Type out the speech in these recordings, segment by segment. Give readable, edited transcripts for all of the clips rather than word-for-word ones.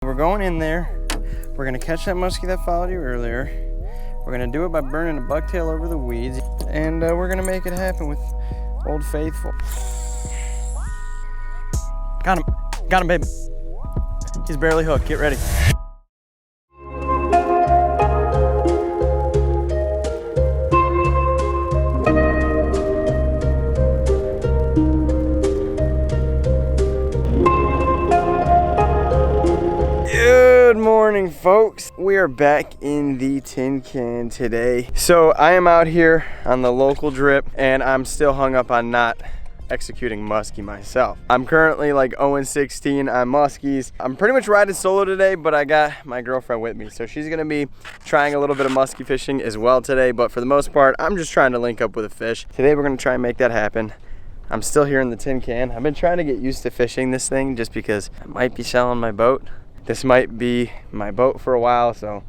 We're going in there. We're gonna catch that muskie that followed you earlier. We're gonna do it by burning a bucktail over the weeds, and we're gonna make it happen with Old Faithful. Got him, baby. He's barely hooked. Get ready. Good morning, folks. We are back in the tin can today. So I am out here on the local drip and I'm still hung up on not executing muskie myself. I'm currently like 0-16 on muskies. I'm pretty much riding solo today, but I got my girlfriend with me. So she's gonna be trying a little bit of muskie fishing as well today, but for the most part, I'm just trying to link up with a fish. Today we're gonna try and make that happen. I'm still here in the tin can. I've been trying to get used to fishing this thing just because I might be selling my boat. This might be my boat for a while, so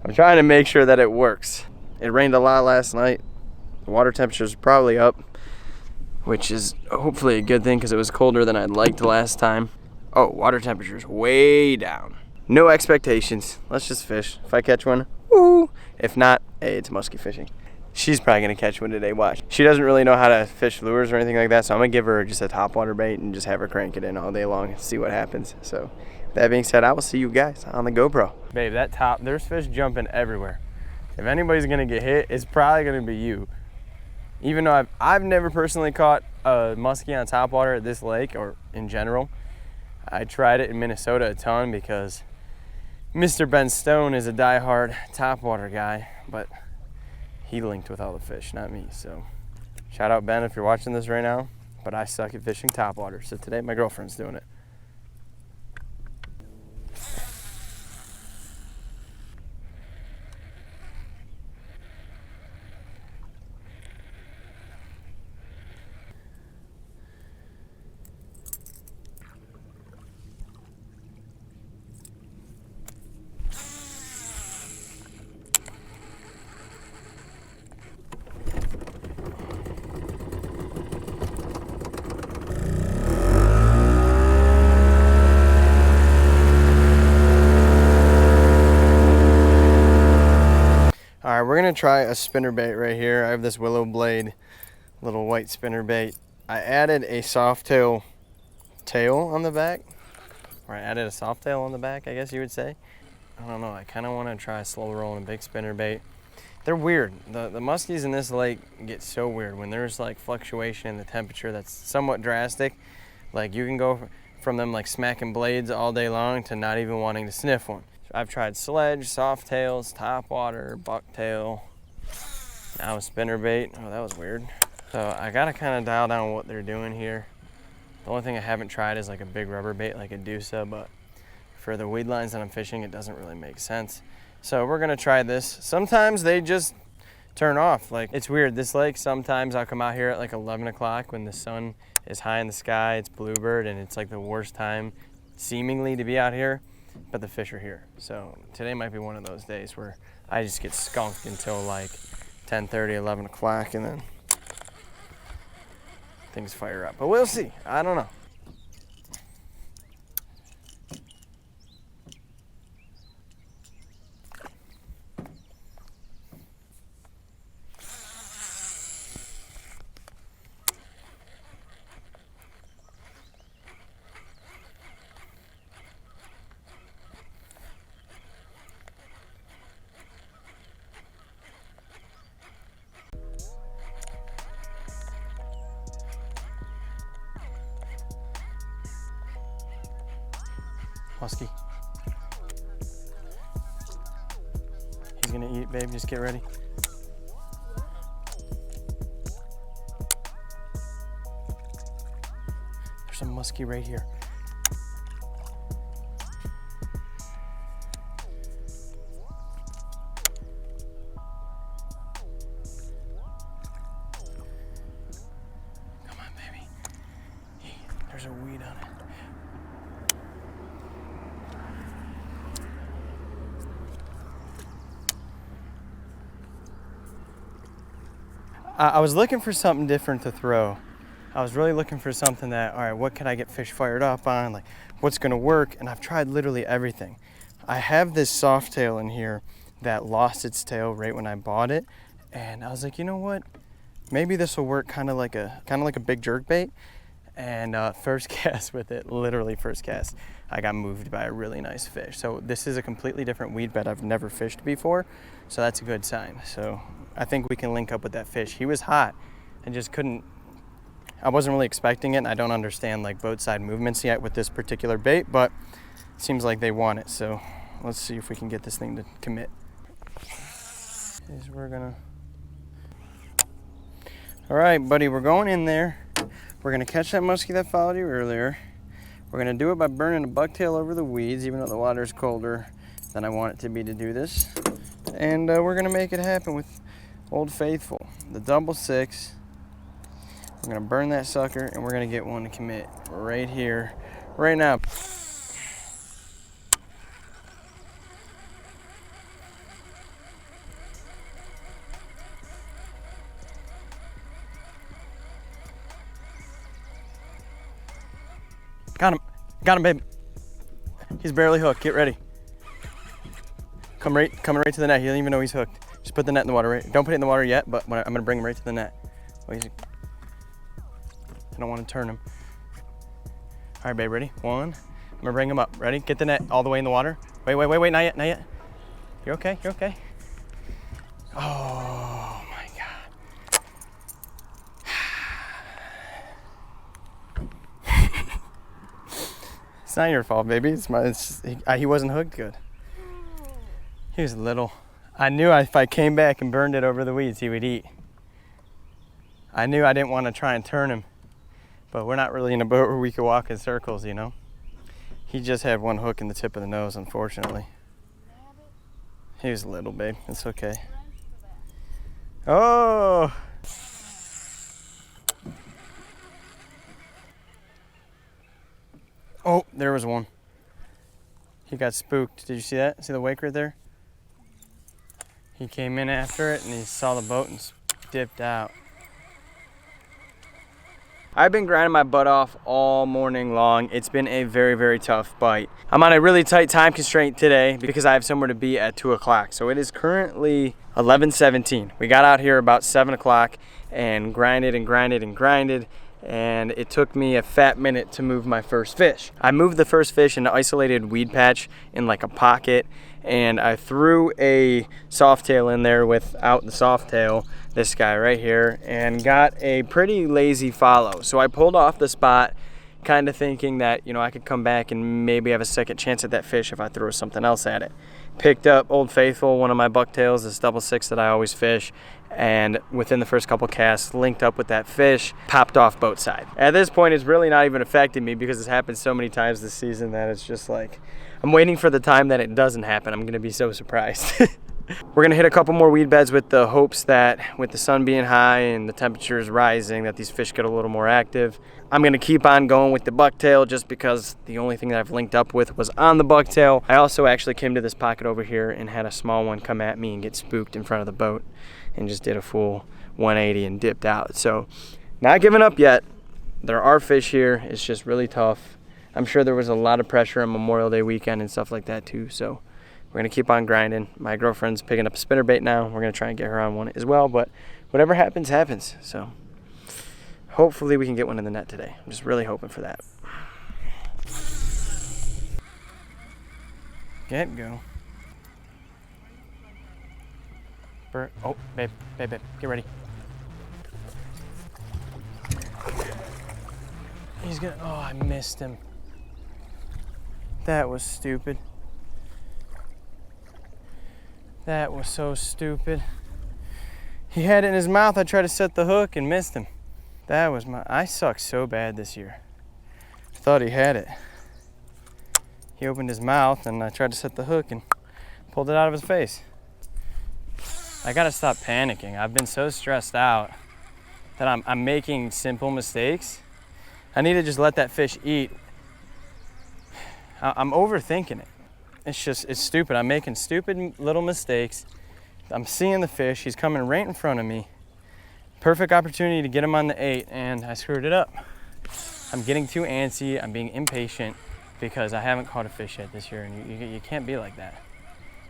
I'm trying to make sure that it works. It rained a lot last night. The water temperature's probably up, which is hopefully a good thing because it was colder than I'd liked last time. Oh, water temperature's way down. No expectations. Let's just fish. If I catch one, woo! If not, hey, it's musky fishing. She's probably gonna catch one today, watch. She doesn't really know how to fish lures or anything like that, so I'm gonna give her just a topwater bait and just have her crank it in all day long and see what happens. So that being said, I will see you guys on the GoPro. Babe, that top, there's fish jumping everywhere. If anybody's gonna get hit, it's probably gonna be you. Even though I've never personally caught a muskie on topwater at this lake or in general. I tried it in Minnesota a ton because Mr. Ben Stone is a diehard topwater guy, but he linked with all the fish, not me. So shout out Ben if you're watching this right now, but I suck at fishing topwater. So today my girlfriend's doing it. All right, we're gonna try a spinnerbait right here. I have this willow blade, little white spinnerbait. I added a soft tail on the back, or I added a soft tail on the back, I guess you would say. I don't know, I kind of want to try slow rolling a big spinnerbait. They're weird. The muskies in this lake get so weird when there's like fluctuation in the temperature that's somewhat drastic. Like you can go from them like smacking blades all day long to not even wanting to sniff one. I've tried sledge, soft tails, topwater, bucktail, now a spinnerbait. Oh, that was weird. So I gotta kind of dial down what they're doing here. The only thing I haven't tried is like a big rubber bait like a Deusa, but for the weed lines that I'm fishing, it doesn't really make sense. So we're gonna try this. Sometimes they just turn off. Like it's weird, this lake, sometimes I'll come out here at like 11 o'clock when the sun is high in the sky, it's bluebird, and it's like the worst time seemingly to be out here. But the fish are here. So today might be one of those days where I just get skunked until like 10:30, 11 o'clock, and then things fire up. But we'll see. I don't know. Muskie. He's gonna eat, babe. Just get ready. There's a muskie right here. Come on, baby. There's a weed on it. I was looking for something different to throw. I was really looking for something that, all right, what can I get fish fired up on? Like, what's gonna work? And I've tried literally everything. I have this soft tail in here that lost its tail right when I bought it. And I was like, you know what? Maybe this will work kind of like a big jerk bait. And first cast with it, literally first cast, I got moved by a really nice fish. So this is a completely different weed bed I've never fished before. So that's a good sign. So I think we can link up with that fish. He was hot and just couldn't, I wasn't really expecting it. And I don't understand like boat side movements yet with this particular bait, but it seems like they want it. So let's see if we can get this thing to commit. All right, buddy, we're going in there. We're gonna catch that muskie that followed you earlier. We're gonna do it by burning a bucktail over the weeds, even though the water is colder than I want it to be to do this. And we're gonna make it happen with Old Faithful, the double 6. We're gonna burn that sucker and we're gonna get one to commit right here, right now. Got him, babe. He's barely hooked. Get ready. Coming right to the net. He doesn't even know he's hooked. Just put the net in the water. Right? Don't put it in the water yet, but I'm gonna bring him right to the net. Oh, I don't want to turn him. All right, babe. Ready? 1. I'm gonna bring him up. Ready? Get the net all the way in the water. Wait. Not yet. You're okay. Oh my God. It's not your fault, baby. He wasn't hooked good. He was little. I knew if I came back and burned it over the weeds, he would eat. I knew I didn't want to try and turn him, but we're not really in a boat where we could walk in circles, you know? He just had one hook in the tip of the nose, unfortunately. He was little, babe. It's okay. Oh! Oh, there was one. He got spooked. Did you see that? See the wake right there? He came in after it and he saw the boat and dipped out. I've been grinding my butt off all morning long. It's been a very, very tough bite. I'm on a really tight time constraint today because I have somewhere to be at 2 o'clock. So it is currently 11:17. We got out here about 7 o'clock and grinded. And it took me a fat minute to move my first fish. I moved the first fish in an isolated weed patch in like a pocket, and I threw a soft tail in there without the soft tail, this guy right here, and got a pretty lazy follow. So I pulled off the spot, kind of thinking that, you know, I could come back and maybe have a second chance at that fish if I throw something else at it. Picked up Old Faithful, one of my bucktails, this double 6 that I always fish, and within the first couple casts, linked up with that fish, popped off boat side. At this point, it's really not even affecting me because it's happened so many times this season that it's just like, I'm waiting for the time that it doesn't happen. I'm gonna be so surprised. We're gonna hit a couple more weed beds with the hopes that with the sun being high and the temperatures rising that these fish get a little more active. I'm gonna keep on going with the bucktail just because the only thing that I've linked up with was on the bucktail. I also actually came to this pocket over here and had a small one come at me and get spooked in front of the boat and just did a full 180 and dipped out. So not giving up yet. There are fish here. It's just really tough. I'm sure there was a lot of pressure on Memorial Day weekend and stuff like that too. So we're gonna keep on grinding. My girlfriend's picking up a spinnerbait now. We're gonna try and get her on one as well, but whatever happens, happens. So hopefully we can get one in the net today. I'm just really hoping for that. Get go. Oh, babe, get ready. He's gonna, oh, I missed him. That was stupid. That was so stupid. He had it in his mouth. I tried to set the hook and missed him. That was I suck so bad this year. I thought he had it. He opened his mouth and I tried to set the hook and pulled it out of his face. I gotta stop panicking. I've been so stressed out that I'm making simple mistakes. I need to just let that fish eat. I'm overthinking it. It's stupid. I'm making stupid little mistakes. I'm seeing the fish. He's coming right in front of me. Perfect opportunity to get him on the 8, and I screwed it up. I'm getting too antsy, I'm being impatient because I haven't caught a fish yet this year, and you can't be like that.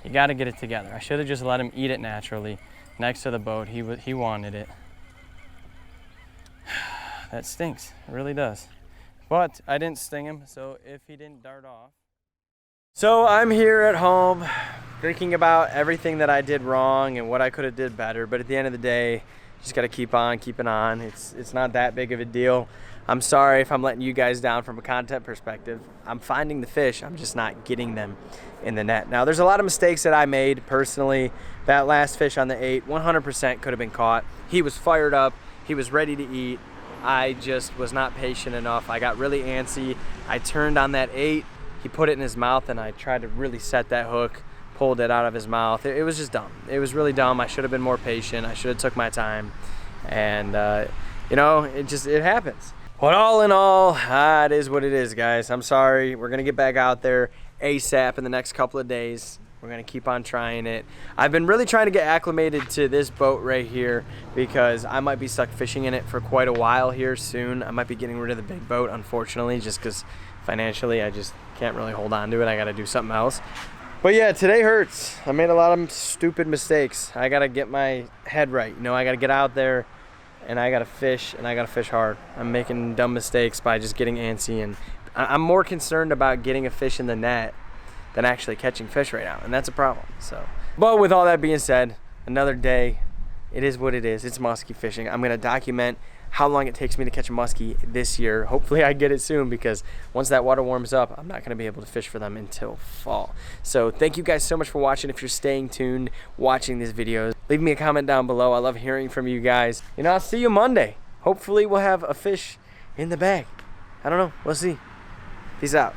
You gotta get it together. I should have just let him eat it naturally next to the boat. He wanted it. That stinks, it really does. But I didn't sting him, so if he didn't dart off. So I'm here at home thinking about everything that I did wrong and what I could have did better, but at the end of the day, just gotta keep on keeping on. It's not that big of a deal. I'm sorry if I'm letting you guys down from a content perspective. I'm finding the fish, I'm just not getting them in the net. Now, there's a lot of mistakes that I made personally. That last fish on the 8, 100% could have been caught. He was fired up, he was ready to eat. I just was not patient enough. I got really antsy. I turned on that 8, he put it in his mouth, and I tried to really set that hook, pulled it out of his mouth. It was just dumb. It was really dumb. I should have been more patient. I should have took my time. And you know, it happens. But all in all, it is what it is, guys. I'm sorry. We're gonna get back out there ASAP in the next couple of days. We're gonna keep on trying it. I've been really trying to get acclimated to this boat right here because I might be stuck fishing in it for quite a while here soon. I might be getting rid of the big boat, unfortunately, just because financially I just can't really hold on to it. I gotta do something else. But yeah, today hurts. I made a lot of stupid mistakes. I gotta get my head right. You know, I gotta get out there and I gotta fish, and I gotta fish hard. I'm making dumb mistakes by just getting antsy, and I'm more concerned about getting a fish in the net than actually catching fish right now, and that's a problem. So, but with all that being said, another day. It is what it is. It's musky fishing. I'm gonna document how long it takes me to catch a muskie this year. Hopefully I get it soon, because once that water warms up, I'm not gonna be able to fish for them until fall. So thank you guys so much for watching. If you're staying tuned, watching these videos, leave me a comment down below. I love hearing from you guys. You know, I'll see you Monday. Hopefully we'll have a fish in the bag. I don't know, we'll see. Peace out.